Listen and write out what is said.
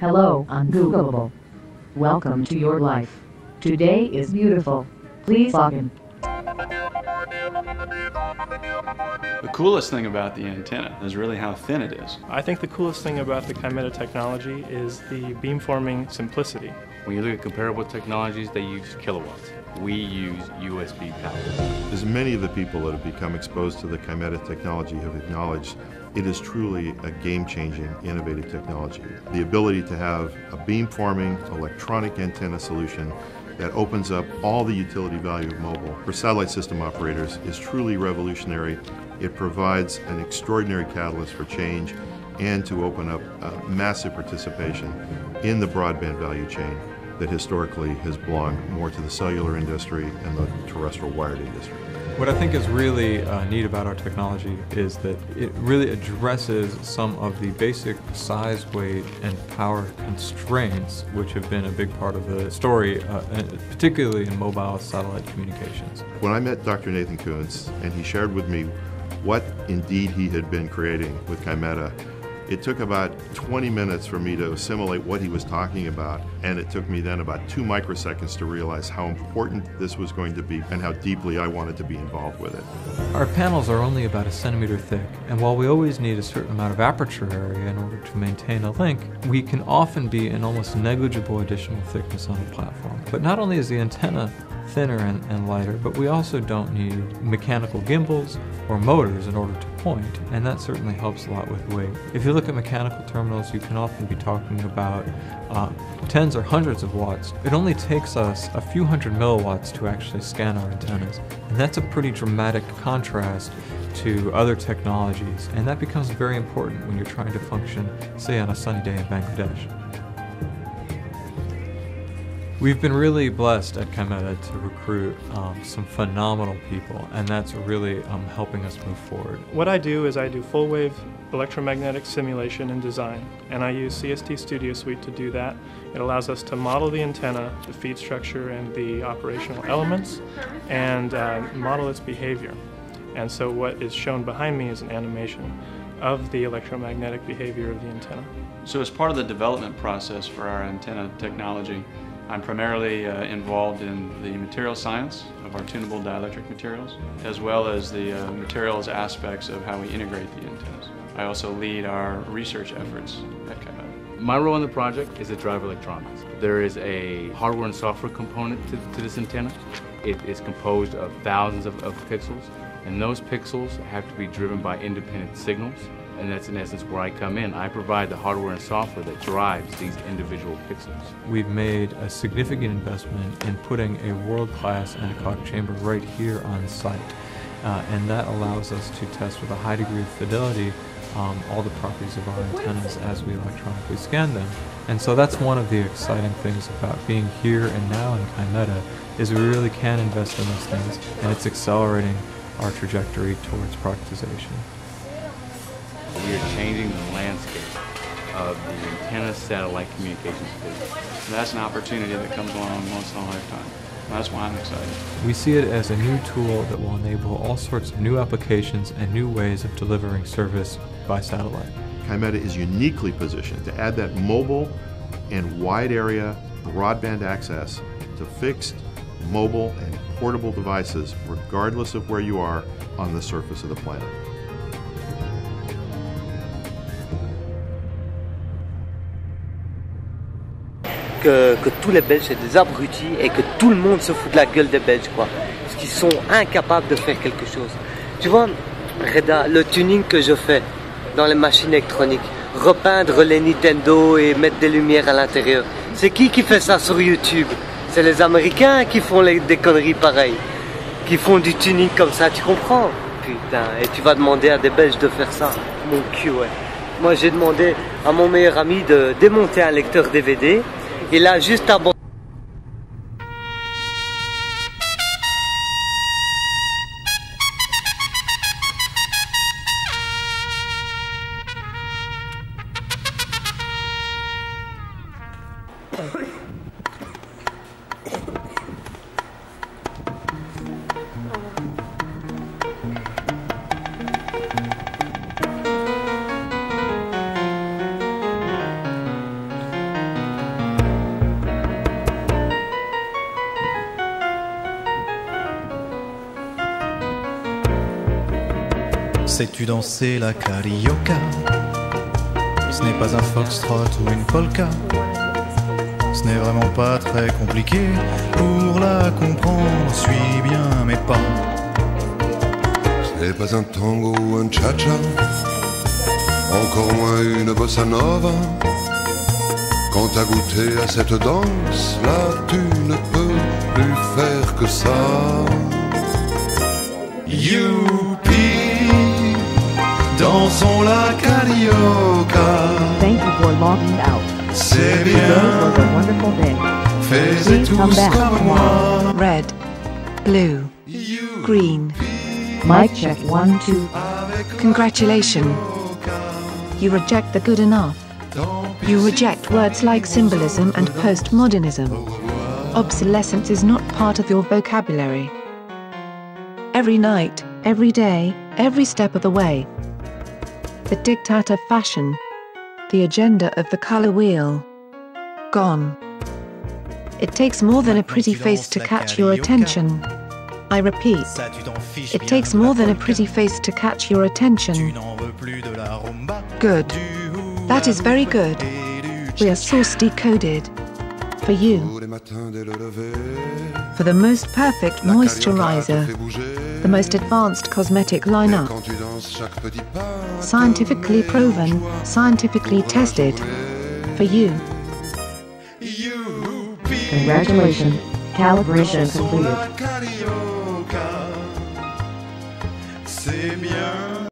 Hello, Ungoogleable. Welcome to your life. Today is beautiful. Please log in. The coolest thing about the antenna is really how thin it is. I think the coolest thing about the Kymeta technology is the beamforming simplicity. When you look at comparable technologies, they use kilowatts. We use USB power. As many of the people that have become exposed to the Kymeta technology have acknowledged, it is truly a game-changing, innovative technology. The ability to have a beamforming electronic antenna solution that opens up all the utility value of mobile for satellite system operators is truly revolutionary. It provides an extraordinary catalyst for change and to open up massive participation in the broadband value chain that historically has belonged more to the cellular industry and the terrestrial wired industry. What I think is really neat about our technology is that it really addresses some of the basic size, weight, and power constraints which have been a big part of the story, particularly in mobile satellite communications. When I met Dr. Nathan Kuntz and he shared with me what indeed he had been creating with Kymeta, it took about 20 minutes for me to assimilate what he was talking about, and it took me then about 2 microseconds to realize how important this was going to be and how deeply I wanted to be involved with it. Our panels are only about 1 centimeter thick, and while we always need a certain amount of aperture area in order to maintain a link, we can often be an almost negligible additional thickness on a platform. But not only is the antenna thinner and lighter, but we also don't need mechanical gimbals or motors in order to point, and that certainly helps a lot with weight. If you look at mechanical terminals, you can often be talking about tens or hundreds of watts. It only takes us a few hundred milliwatts to actually scan our antennas, and that's a pretty dramatic contrast to other technologies, and that becomes very important when you're trying to function, say, on a sunny day in Bangladesh. We've been really blessed at Kymeta to recruit some phenomenal people, and that's really helping us move forward. What I do is I do full wave electromagnetic simulation and design, and I use CST Studio Suite to do that. It allows us to model the antenna, the feed structure, and the operational elements, and model its behavior. And so what is shown behind me is an animation of the electromagnetic behavior of the antenna. So as part of the development process for our antenna technology, I'm primarily involved in the material science of our tunable dielectric materials, as well as the materials aspects of how we integrate the antennas. I also lead our research efforts at Kymeta. My role in the project is to drive electronics. There is a hardware and software component to this antenna. It is composed of thousands of pixels, and those pixels have to be driven by independent signals. And that's in essence where I come in. I provide the hardware and software that drives these individual pixels. We've made a significant investment in putting a world-class anechoic chamber right here on site. And that allows us to test with a high degree of fidelity all the properties of our antennas as we electronically scan them. And so that's one of the exciting things about being here and now in Kymeta, is we really can invest in those things, and it's accelerating our trajectory towards productization. We are changing the landscape of the antenna satellite communications business. And that's an opportunity that comes along once in a lifetime. And that's why I'm excited. We see it as a new tool that will enable all sorts of new applications and new ways of delivering service by satellite. Kymeta is uniquely positioned to add that mobile and wide area broadband access to fixed, mobile, and portable devices regardless of where you are on the surface of the planet. Que tous les Belges sont des abrutis et que tout le monde se fout de la gueule des Belges, quoi. Parce qu'ils sont incapables de faire quelque chose. Tu vois, Reda, le tuning que je fais dans les machines électroniques, repeindre les Nintendo et mettre des lumières à l'intérieur, c'est qui fait ça sur YouTube? C'est les Américains qui font des conneries pareilles, qui font du tuning comme ça, tu comprends? Putain, et tu vas demander à des Belges de faire ça? Mon cul, ouais. Moi, j'ai demandé à mon meilleur ami de démonter un lecteur DVD. Il a juste abandonné. Sais-tu danser la carioca? Ce n'est pas un foxtrot ou une polka. Ce n'est vraiment pas très compliqué. Pour la comprendre, suis bien mes pas. Ce n'est pas un tango ou un cha-cha, encore moins une bossa nova. Quand t'as goûté à cette danse, là tu ne peux plus faire que ça. Youpi, dansons la carioca. Thank you for logging out. C'est Today bien, was a wonderful day. fais-les Please come tous back comme tomorrow. moi. Red, blue, green. Mic check 1, 2. Congratulations. You reject the good enough. You reject words like symbolism and postmodernism. Obsolescence is not part of your vocabulary. Every night, every day, every step of the way. The diktat of fashion. The agenda of the color wheel. Gone. It takes more than a pretty face to catch your attention. I repeat, it takes more than a pretty face to catch your attention. Good. That is very good. We are source decoded. For you. For the most perfect moisturizer. The most advanced cosmetic lineup. Scientifically proven, scientifically tested. For you. Congratulations. Calibration completed.